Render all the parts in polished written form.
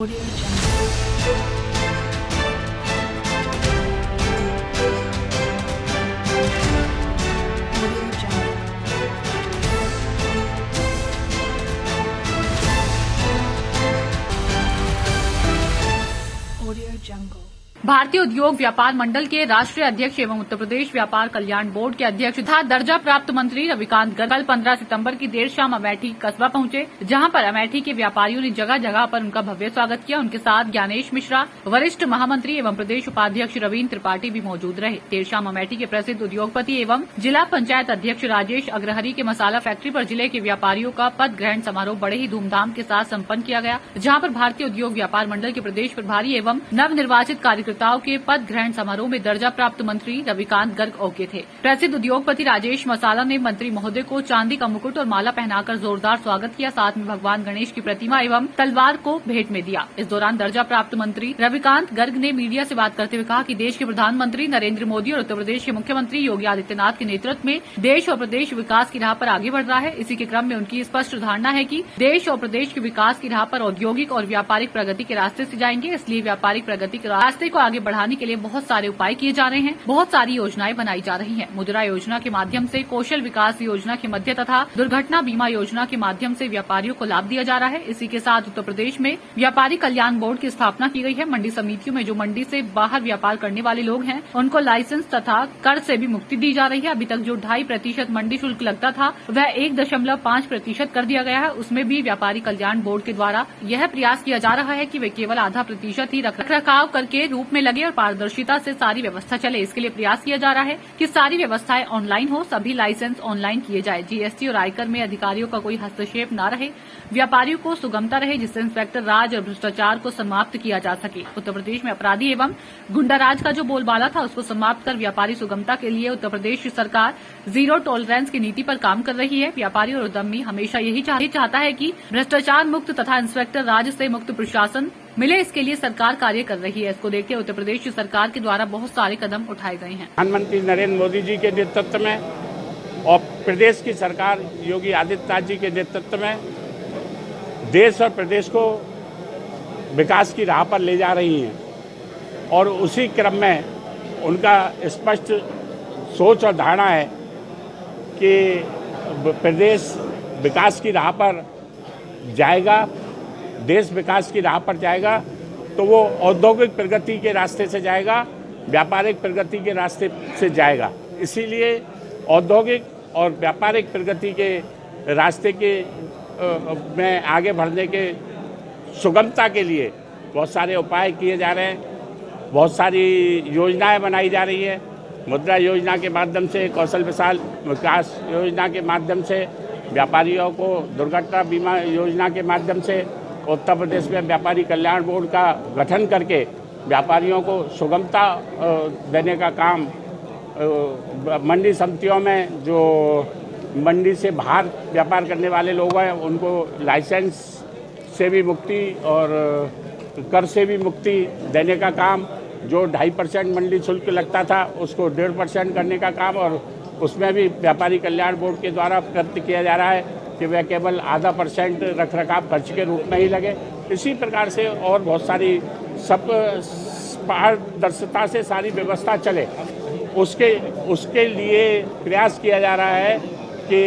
Audio Jungle. Audio Jungle. Audio Jungle. भारतीय उद्योग व्यापार मंडल के राष्ट्रीय अध्यक्ष एवं उत्तर प्रदेश व्यापार कल्याण बोर्ड के अध्यक्ष तथा दर्जा प्राप्त मंत्री रविकांत गर्ग कल 15 सितंबर की देर शाम अमेठी कस्बा पहुंचे, जहां पर अमेठी के व्यापारियों ने जगह जगह पर उनका भव्य स्वागत किया। उनके साथ ज्ञानेश मिश्रा, वरिष्ठ महामंत्री एवं प्रदेश उपाध्यक्ष रवीन्द्र त्रिपाठी भी मौजूद रहे। देर शाम अमेठी के प्रसिद्ध उद्योगपति एवं जिला पंचायत अध्यक्ष राजेश अग्रहरी के मसाला फैक्ट्री पर जिले के व्यापारियों का पद ग्रहण समारोह बड़े ही धूमधाम के साथ सम्पन्न किया गया, जहां पर भारतीय उद्योग व्यापार मंडल के प्रदेश प्रभारी एवं नवनिर्वाचित कार्यकर्ताओं के पद ग्रहण समारोह में दर्जा प्राप्त मंत्री रविकांत गर्ग औके थे। प्रसिद्ध उद्योगपति राजेश मसाला ने मंत्री महोदय को चांदी का मुकुट और माला पहनाकर जोरदार स्वागत किया, साथ में भगवान गणेश की प्रतिमा एवं तलवार को भेंट में दिया। इस दौरान दर्जा प्राप्त मंत्री रविकांत गर्ग ने मीडिया से बात करते हुए कहा कि देश के प्रधानमंत्री नरेंद्र मोदी और उत्तर प्रदेश के मुख्यमंत्री योगी आदित्यनाथ के नेतृत्व में देश और प्रदेश विकास की राह पर आगे बढ़ रहा है। इसी के क्रम में उनकी स्पष्ट धारणा है कि देश और प्रदेश के विकास की राह पर औद्योगिक और व्यापारिक प्रगति के रास्ते से जाएंगे। इसलिए व्यापारिक प्रगति के रास्ते को आगे बढ़ाने के लिए बहुत सारे उपाय किए जा रहे हैं, बहुत सारी योजनाएं बनाई जा रही हैं। मुद्रा योजना के माध्यम से, कौशल विकास योजना के मध्य तथा दुर्घटना बीमा योजना के माध्यम से व्यापारियों को लाभ दिया जा रहा है। इसी के साथ उत्तर प्रदेश में व्यापारी कल्याण बोर्ड की स्थापना की गई है। मंडी समितियों में जो मंडी से बाहर व्यापार करने वाले लोग हैं, उनको लाइसेंस तथा कर से भी मुक्ति दी जा रही है। अभी तक जो 2.5% मंडी शुल्क लगता था, वह 1.5% कर दिया गया है। उसमें भी व्यापारी कल्याण बोर्ड के द्वारा यह प्रयास किया जा रहा है कि वे केवल आधा प्रतिशत ही रखरखाव करके रूप में लगे और पारदर्शिता से सारी व्यवस्था चले। इसके लिए प्रयास किया जा रहा है कि सारी व्यवस्थाएं ऑनलाइन हो, सभी लाइसेंस ऑनलाइन किए जाए, जीएसटी और आयकर में अधिकारियों का कोई हस्तक्षेप न रहे, व्यापारियों को सुगमता रहे, जिससे इंस्पेक्टर राज और भ्रष्टाचार को समाप्त किया जा सके। उत्तर प्रदेश में अपराधी एवं गुंडा राज का जो बोलबाला था, उसको समाप्त कर व्यापारी सुगमता के लिए उत्तर प्रदेश सरकार जीरो टॉलरेंस की नीति पर काम कर रही है। व्यापारी और उद्यमी हमेशा यही चाहता है कि भ्रष्टाचार मुक्त तथा इंस्पेक्टर राज से मुक्त प्रशासन मिले। इसके लिए सरकार कार्य कर रही है। इसको देखते हुए उत्तर प्रदेश सरकार के द्वारा बहुत सारे कदम उठाए गए हैं। प्रधानमंत्री नरेंद्र मोदी जी के नेतृत्व में और प्रदेश की सरकार योगी आदित्यनाथ जी के नेतृत्व में देश और प्रदेश को विकास की राह पर ले जा रही हैं, और उसी क्रम में उनका स्पष्ट सोच और धारणा है कि प्रदेश विकास की राह पर जाएगा, देश विकास की राह पर जाएगा तो वो औद्योगिक प्रगति के रास्ते से जाएगा, व्यापारिक प्रगति के रास्ते से जाएगा। इसीलिए औद्योगिक और व्यापारिक प्रगति के रास्ते के में आगे बढ़ने के सुगमता के लिए बहुत सारे उपाय किए जा रहे हैं, बहुत सारी योजनाएं बनाई जा रही है। मुद्रा योजना के माध्यम से, कौशल विकास योजना के माध्यम से, व्यापारियों को दुर्घटना बीमा योजना के माध्यम से उत्तर प्रदेश में व्यापारी कल्याण बोर्ड का गठन करके व्यापारियों को सुगमता देने का काम, मंडी समितियों में जो मंडी से बाहर व्यापार करने वाले लोग हैं, उनको लाइसेंस से भी मुक्ति और कर से भी मुक्ति देने का काम, जो 2.5% मंडी शुल्क लगता था उसको 1.5% करने का काम, और उसमें भी व्यापारी कल्याण बोर्ड के द्वारा प्रयत्न किया जा रहा है कि वह केवल 0.5% रखरखाव खर्च के रूप में ही लगे। इसी प्रकार से और बहुत सारी सब पारदर्शिता से सारी व्यवस्था चले, उसके लिए प्रयास किया जा रहा है कि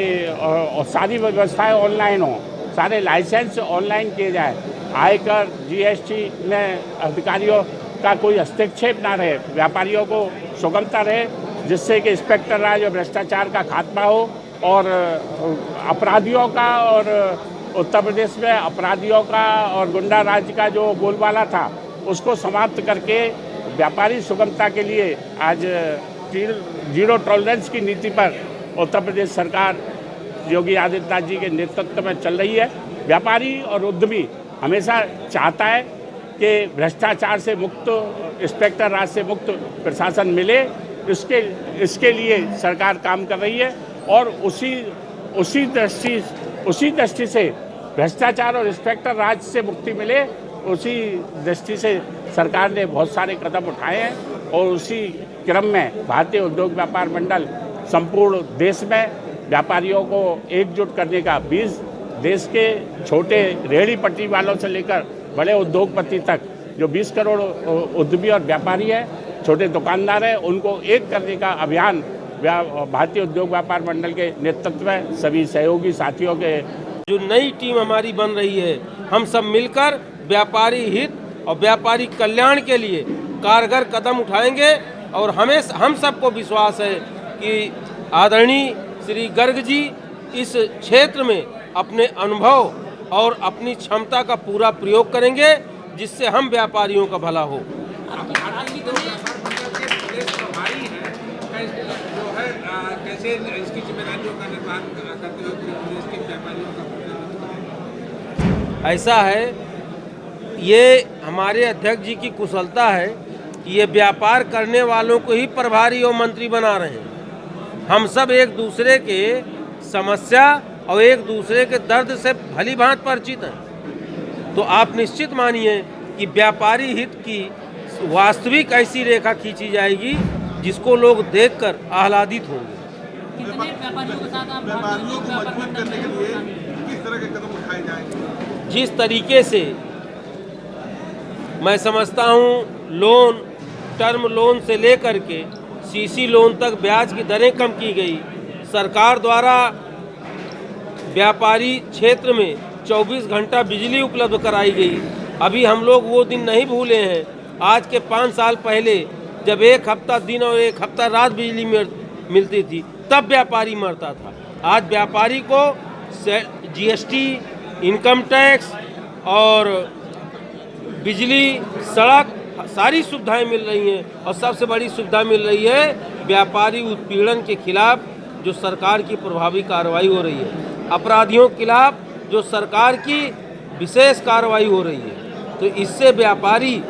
सारी व्यवस्थाएं ऑनलाइन हों, सारे लाइसेंस ऑनलाइन किए जाए, आयकर जीएसटी में अधिकारियों का कोई हस्तक्षेप ना रहे, व्यापारियों को सुगमता रहे, जिससे कि इंस्पेक्टर राज और भ्रष्टाचार का खात्मा हो और अपराधियों का, और उत्तर प्रदेश में अपराधियों का और गुंडा राज का जो बोलबाला था उसको समाप्त करके व्यापारी सुगमता के लिए आज जीरो टॉलरेंस की नीति पर उत्तर प्रदेश सरकार योगी आदित्यनाथ जी के नेतृत्व में चल रही है। व्यापारी और उद्यमी हमेशा चाहता है कि भ्रष्टाचार से मुक्त, इंस्पेक्टर राज से मुक्त प्रशासन मिले। इसके लिए सरकार काम कर रही है, और उसी दृष्टि से भ्रष्टाचार और इंस्पेक्टर राज से मुक्ति मिले, उसी दृष्टि से सरकार ने बहुत सारे कदम उठाए हैं, और उसी क्रम में भारतीय उद्योग व्यापार मंडल संपूर्ण देश में व्यापारियों को एकजुट करने का, 20 देश के छोटे रेहड़ी पटरी वालों से लेकर बड़े उद्योगपति तक, जो 20 करोड़ उद्यमी और व्यापारी है, छोटे दुकानदार है, उनको एक करने का अभियान भारतीय उद्योग व्यापार मंडल के नेतृत्व में सभी सहयोगी साथियों के जो नई टीम हमारी बन रही है, हम सब मिलकर व्यापारी हित और व्यापारी कल्याण के लिए कारगर कदम उठाएंगे। और हम सबको विश्वास है कि आदरणीय श्री गर्ग जी इस क्षेत्र में अपने अनुभव और अपनी क्षमता का पूरा प्रयोग करेंगे, जिससे हम व्यापारियों का भला हो। कैसे इसकी जिम्मेदारियों का निर्वहन करते हुए प्रदेश के व्यापारियों का? ऐसा है, ये हमारे अध्यक्ष जी की कुशलता है कि ये व्यापार करने वालों को ही प्रभारी और मंत्री बना रहे हैं। हम सब एक दूसरे के समस्या और एक दूसरे के दर्द से भली भांति परिचित हैं। तो आप निश्चित मानिए कि व्यापारी हित की वास्तविक ऐसी रेखा खींची जाएगी जिसको लोग देखकर आह्लादित होंगे। कितने व्यापारियों के साथ आप व्यापारियों को मजबूत करने के लिए किस तरह के कदम उठाए जाएंगे? जिस तरीके से मैं समझता हूँ, लोन, टर्म लोन से लेकर के सीसी लोन तक ब्याज की दरें कम की गई, सरकार द्वारा व्यापारी क्षेत्र में 24 घंटा बिजली उपलब्ध कराई गई। अभी हम लोग वो दिन नहीं भूले हैं। आज के 5 साल पहले जब एक हफ्ता दिन और एक हफ्ता रात बिजली मिलती थी, तब व्यापारी मरता था। आज व्यापारी को जीएसटी, इनकम टैक्स और बिजली, सड़क, सारी सुविधाएं मिल रही हैं। और सबसे बड़ी सुविधा मिल रही है व्यापारी उत्पीड़न के खिलाफ जो सरकार की प्रभावी कार्रवाई हो रही है, अपराधियों के खिलाफ जो सरकार की विशेष कार्रवाई हो रही है। तो इससे व्यापारी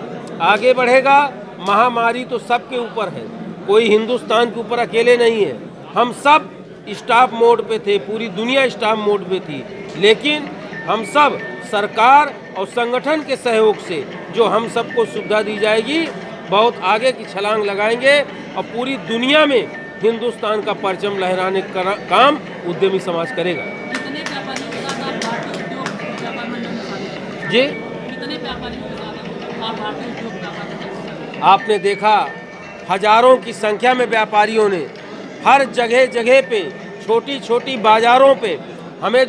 आगे बढ़ेगा। महामारी तो सबके ऊपर है, कोई हिंदुस्तान के ऊपर अकेले नहीं है। हम सब स्टॉप मोड पे थे, पूरी दुनिया स्टॉप मोड पे थी, लेकिन हम सब सरकार और संगठन के सहयोग से जो हम सबको सुविधा दी जाएगी, बहुत आगे की छलांग लगाएंगे और पूरी दुनिया में हिंदुस्तान का परचम लहराने का काम उद्यमी समाज करेगा। कितने व्यापारियों के साथ आप भारतीय उद्योग व्यापार मंडल में शामिल हैं? जी, कितने व्यापारियों के साथ आप भारतीय उद्योग व्यापार मंडल में शामिल हैं? आपने देखा हजारों की संख्या में व्यापारियों ने हर जगह जगह पे, छोटी छोटी बाजारों पे हमें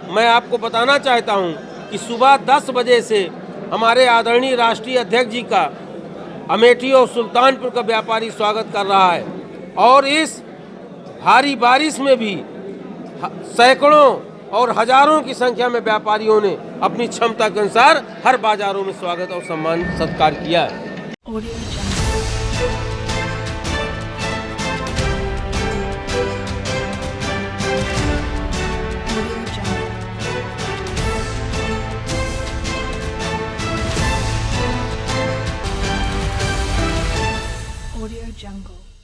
मैं आपको बताना चाहता हूं कि सुबह 10 बजे से हमारे आदरणीय राष्ट्रीय अध्यक्ष जी का अमेठी और सुल्तानपुर का व्यापारी स्वागत कर रहा है। और इस भारी बारिश में भी सैकड़ों और हजारों की संख्या में व्यापारियों ने अपनी क्षमता के अनुसार हर बाजारों में स्वागत और सम्मान सत्कार किया है। Audio Jungle.